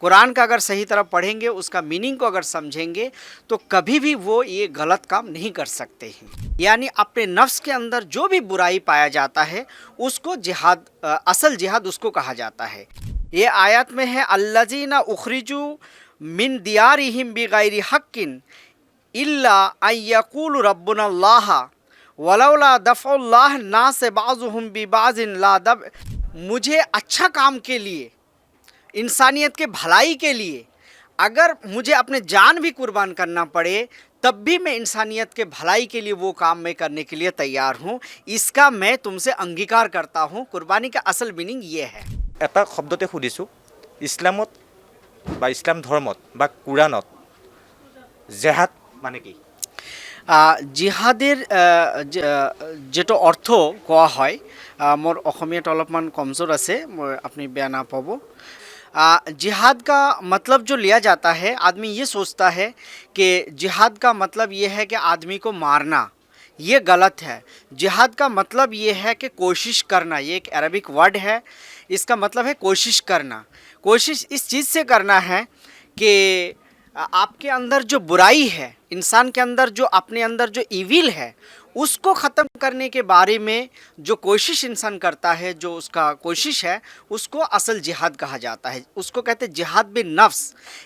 कुरान का अगर सही तरह पढ़ेंगे, उसका मीनिंग को अगर समझेंगे, तो कभी भी वो ये गलत काम नहीं कर सकते हैं। यानी अपने नफ्स के अंदर जो भी बुराई पाया जाता है उसको जिहाद, असल जिहाद उसको कहा जाता है। ये आयत में है अल्लज़ीना उखरिजू मिन दियारिहिम बिगैरि हक्किन इल्ला अय्यक़ूलु रब्बुनल्लाह वलौला दफ़उल्लाह नास बाज़ुहुम बिबाज़िन ला दब। मुझे अच्छा काम के लिए, इंसानियत के भलाई के लिए अगर मुझे अपने जान भी कुर्बान करना पड़े, तब भी मैं इंसानियत के भलाई के लिए वो काम मैं करने के लिए तैयार हूँ। इसका मैं तुमसे अंगीकार करता हूँ। कुर्बानी का असल मीनिंग ये है। এটা শব্দতে সুধিছোঁ, ইছলামত বা ইছলাম ধৰ্মত বা কুৰাণত জেহাদ মানে কি? জিহাদের যেটো অর্থ কোৱা হয়, মোৰ অসমীয়াত অলপমান কমজোर আছে, মই আপুনি বেয়া নাপাব। जिहाद का मतलब जो लिया जाता है, आदमी ये सोचता है कि जिहाद का मतलब ये है कि आदमी को मारना। ये गलत है। जिहाद का मतलब ये है कि कोशिश करना। ये एक अरबिक वर्ड है, इसका मतलब है कोशिश करना। कोशिश इस चीज़ से करना है कि आपके अंदर जो बुराई है, इंसान के अंदर जो अपने अंदर जो ईविल है, उसको ख़त्म करने के बारे में जो कोशिश इंसान करता है, जो उसका कोशिश है, उसको असल जिहाद कहा जाता है। उसको कहते हैं जिहाद बिन नफ्स।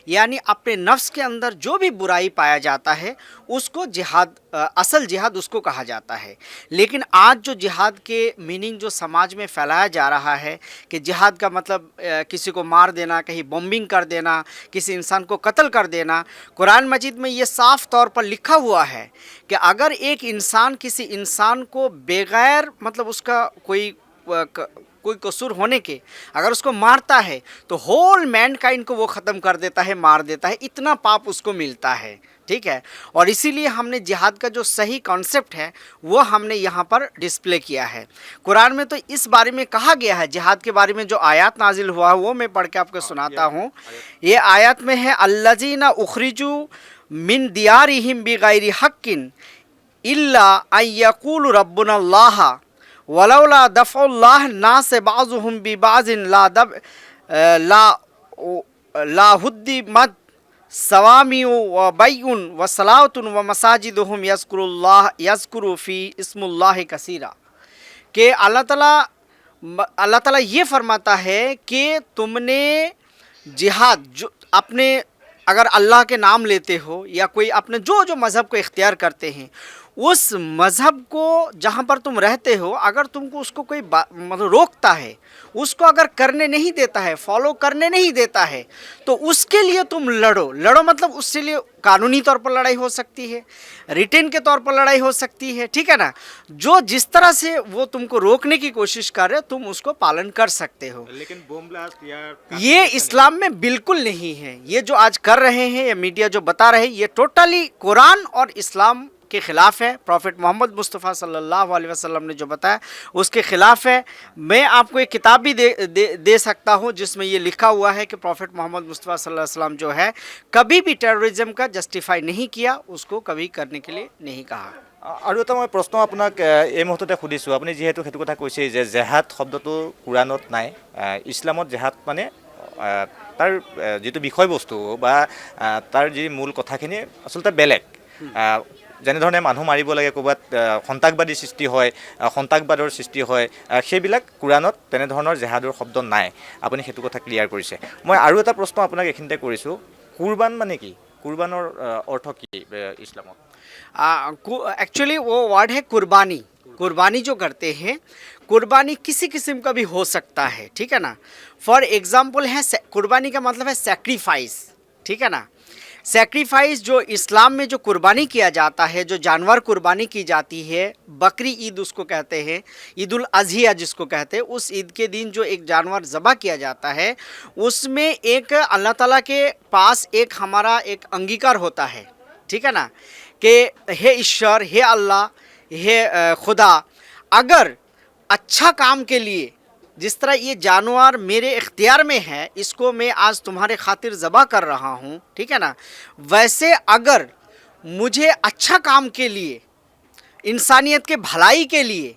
यानी अपने नफ्स के अंदर जो भी बुराई पाया जाता है उसको जिहाद, असल जिहाद उसको कहा जाता है। लेकिन आज जो जिहाद के मीनिंग जो समाज में फैलाया जा रहा है कि जिहाद का मतलब किसी को मार देना, कहीं बॉम्बिंग कर देना, किसी इंसान को कत्ल कर देना। कुरान मजीद में ये साफ़ तौर पर लिखा हुआ है कि अगर एक इंसान किसी इंसान को बगैर मतलब उसका कोई कसूर होने के अगर उसको मारता है, तो होल मैनकाइंड को वो ख़त्म कर देता है, मार देता है। इतना पाप उसको मिलता है। ठीक है। और इसीलिए हमने जिहाद का जो सही कॉन्सेप्ट है वो हमने यहाँ पर डिस्प्ले किया है। कुरान में तो इस बारे में कहा गया है, जिहाद के बारे में जो आयत नाजिल हुआ है वो मैं पढ़ के आपको सुनाता हूँ। ये आयत में है अल्लज़ीना उखरिजू मिन दियारिहिम बिगैरि हक्किन इल्ला अय्यक़ूलु रब्बुनल्लाह वलौला दफ़उल्लाह नास बाज़ुहुम बिबाज़िन ला हुद्दिमत सवामिउ व बैउन व सलावतुन व मसाजिदुहुम यज़कुरु फ़ी इस्मुल्लाह कसीरा। कि अल्लाह ताला ये फरमाता है कि तुमने जिहाद जो अपने अगर अल्लाह के नाम लेते हो या कोई अपने जो मज़हब को इख्तियार करते हैं, उस मज़हब को जहाँ पर तुम रहते हो, अगर तुमको उसको कोई मतलब रोकता है, उसको अगर करने नहीं देता है, फॉलो करने नहीं देता है, तो उसके लिए तुम लड़ो मतलब उसके लिए कानूनी तौर पर लड़ाई हो सकती है, रिटेन के तौर पर लड़ाई हो सकती है। ठीक है ना। जो जिस तरह से वो तुमको रोकने की कोशिश कर रहे हो, तुम उसको पालन कर सकते हो। लेकिन बम ब्लास्ट या ये इस्लाम में बिल्कुल नहीं है। ये जो आज कर रहे हैं या मीडिया जो बता रहे हैं, ये टोटली कुरान और इस्लाम के ख़िलाफ़ है। प्रॉफिट मोहम्मद मुस्तफ़ा सल्लल्लाहु अलैहि वसल्लम ने जो बताया उसके ख़िलाफ़ है। मैं आपको एक किताब भी दे सकता हूँ जिसमें ये लिखा हुआ है कि प्रॉफिट मोहम्मद मुस्तफ़ा सल्लल्लाहु अलैहि वसल्लम जो है कभी भी टेररिज्म का जस्टिफाई नहीं किया, उसको कभी करने के लिए नहीं कहा। আৰু এটা মই প্ৰশ্ন আপোনাক এই মুহূৰ্ততে সুধিছোঁ, আপুনি যিহেতু সেইটো কথা কৈছে যে জেহাদ শব্দটো কুৰাণত নাই, ইছলামত জেহাদ মানে তাৰ যিটো বিষয়বস্তু বা তাৰ যি মূল কথাখিনি আচলতে বেলেগ। যেনেধৰণে মানুহ মাৰিব লাগে, ক'ৰবাত সন্ত্ৰাসবাদী সৃষ্টি হয়, সন্ত্ৰাসবাদৰ সৃষ্টি হয়, সেইবিলাক কুৰাণত তেনেধৰণৰ জেহাদৰ শব্দ নাই। আপুনি সেইটো কথা ক্লিয়াৰ কৰিছে। মই আৰু এটা প্ৰশ্ন আপোনাক এইখিনিতে কৰিছোঁ, কুৰবান মানে কি? কুৰবানৰ अर्थ কি ইছলামত? एक्चुअली वो वर्ड है कुर्बानी। कुर्बानी जो करते हैं, कुर्बानी किसी किस्म का भी हो सकता है। ठीक है ना। फॉर एग्ज़ाम्पल है, कुर्बानी का मतलब है सेक्रीफाइस। ठीक है ना। सेक्रीफाइस जो इस्लाम में जो कुर्बानी किया जाता है, जो जानवर कुर्बानी की जाती है, बकरी ईद उसको कहते हैं, ईद उल अज़हिया जिसको कहते हैं, उस ईद के दिन जो एक जानवर ज़बह किया जाता है, उसमें एक अल्लाह ताला के पास एक हमारा एक अंगीकार होता है। ठीक है ना। कि हे ईश्वर, हे अल्लाह, हे खुदा, अगर अच्छा काम के लिए जिस तरह ये जानवर मेरे इख्तियार में है, इसको मैं आज तुम्हारे खातिर ज़बह कर रहा हूँ, ठीक है ना, वैसे अगर मुझे अच्छा काम के लिए, इंसानियत के भलाई के लिए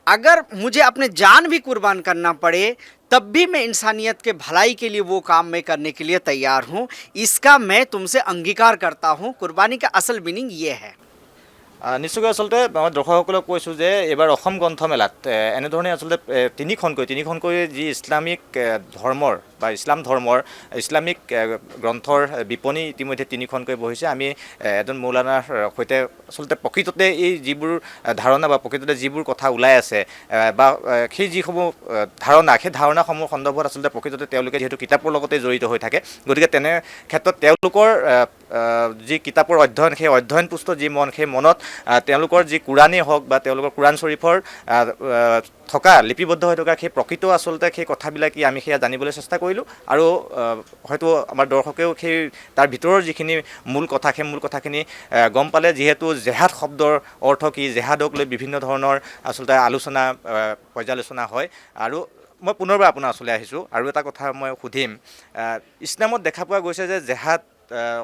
अगर मुझे अपने जान भी कुर्बान करना पड़े, तब भी मैं इंसानियत के भलाई के लिए वो काम मैं करने के लिए तैयार हूँ। इसका मैं तुमसे अंगीकार करता हूँ। कुर्बानी का असल मीनिंग ये है। নিশ্চয়কৈ আচলতে মই দৰ্শকসকলক কৈছোঁ যে এইবাৰ অসম গ্ৰন্থমেলাত এনেধৰণে আচলতে তিনিখনকৈ যি ইছলামিক ধৰ্মৰ বা ইছলাম ধৰ্মৰ ইছলামিক গ্ৰন্থৰ বিপণী ইতিমধ্যে তিনিখনকৈ বহিছে। আমি এজন মৌলানাৰ সৈতে আচলতে প্ৰকৃততে এই যিবোৰ ধাৰণা বা প্ৰকৃততে যিবোৰ কথা ওলাই আছে বা সেই যিসমূহ ধাৰণা, সেই ধাৰণাসমূহ সন্দৰ্ভত আচলতে প্ৰকৃততে তেওঁলোকে যিহেতু কিতাপৰ লগতে জড়িত হৈ থাকে, গতিকে তেনে ক্ষেত্ৰত তেওঁলোকৰ যি কিতাপৰ অধ্যয়ন, সেই অধ্যয়নপুষ্ট যি মন, সেই মনত তেওঁলোকৰ যি কোৰাণেই হওক বা তেওঁলোকৰ কোৰাণ শ্বৰীফৰ থকা লিপিবদ্ধ হৈ থকা সেই প্ৰকৃত আচলতে সেই কথাবিলাক আমি সেয়া জানিবলৈ চেষ্টা কৰিলোঁ। আৰু হয়তো আমাৰ দৰ্শকেও সেই তাৰ ভিতৰৰ যিখিনি মূল কথা, সেই মূল কথাখিনি গম পালে। যিহেতু জেহাদ শব্দৰ অৰ্থ কি, জেহাদক লৈ বিভিন্ন ধৰণৰ আচলতে আলোচনা পৰ্যালোচনা হয়। আৰু মই পুনৰবাৰ আপোনাৰ ওচৰলৈ আহিছোঁ আৰু এটা কথা মই সুধিম। ইছলামত দেখা পোৱা গৈছে যে জেহাদ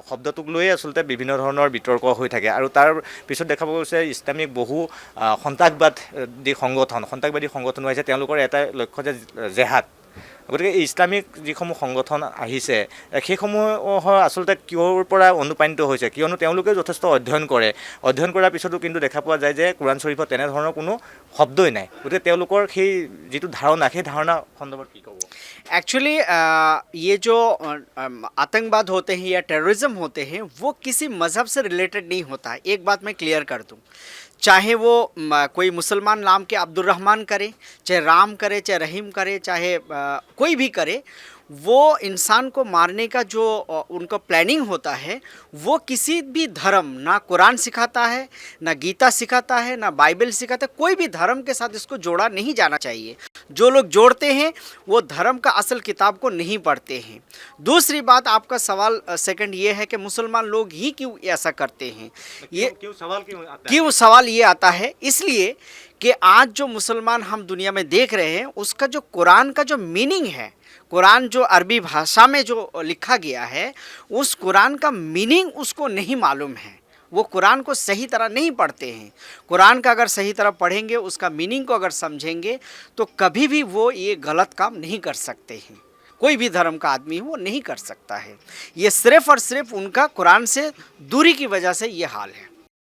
শব্দটোক লৈয়ে আচলতে বিভিন্ন ধৰণৰ বিতৰ্ক হৈ থাকে আৰু তাৰ পিছত দেখা পোৱা গৈছে ইছলামিক বহু সন্ত্ৰাসবাদী সংগঠন আহিছে, তেওঁলোকৰ এটা লক্ষ্য যে জেহাদ। গতিকে ইছলামিক যিসমূহ সংগঠন আহিছে সেইসমূহৰ আচলতে কিহৰ পৰা অনুপ্ৰাণিত হৈছে, কিয়নো তেওঁলোকে যথেষ্ট অধ্যয়ন কৰে, অধ্যয়ন কৰাৰ পিছতো কিন্তু দেখা পোৱা যায় যে কোৰাণ শ্বৰীফত তেনেধৰণৰ কোনো শব্দই নাই। গতিকে তেওঁলোকৰ সেই যিটো ধাৰণা, সেই ধাৰণা সন্দৰ্ভত কি ক'ব? एक्चुअली ये जो आतंकवाद होते हैं या टेररिज्म होते हैं वो किसी मज़हब से रिलेटेड नहीं होता है। एक बात मैं क्लियर कर दूं, चाहे वो कोई मुसलमान नाम के अब्दुल रहमान करे, चाहे राम करे, चाहे रहीम करे, चाहे कोई भी करे, वो इंसान को मारने का जो उनका प्लानिंग होता है वो किसी भी धर्म, ना कुरान सिखाता है, ना गीता सिखाता है, ना बाइबल सिखाता है। कोई भी धर्म के साथ इसको जोड़ा नहीं जाना चाहिए। जो लोग जोड़ते हैं वो धर्म का असल किताब को नहीं पढ़ते हैं। दूसरी बात, आपका सवाल सेकंड ये है कि मुसलमान लोग ही क्यों ऐसा करते हैं। ये क्यों सवाल ये आता है, इसलिए कि आज जो मुसलमान हम दुनिया में देख रहे हैं उसका जो कुरान का जो मीनिंग है, कुरान जो अरबी भाषा में जो लिखा गया है, उस कुरान का मीनिंग उसको नहीं मालूम है। वो कुरान को सही तरह नहीं पढ़ते हैं। कुरान का अगर सही तरह पढ़ेंगे, उसका मीनिंग को अगर समझेंगे, तो कभी भी वो ये गलत काम नहीं कर सकते हैं। कोई भी धर्म का आदमी वो नहीं कर सकता है। ये सिर्फ़ और सिर्फ उनका कुरान से दूरी की वजह से ये हाल है।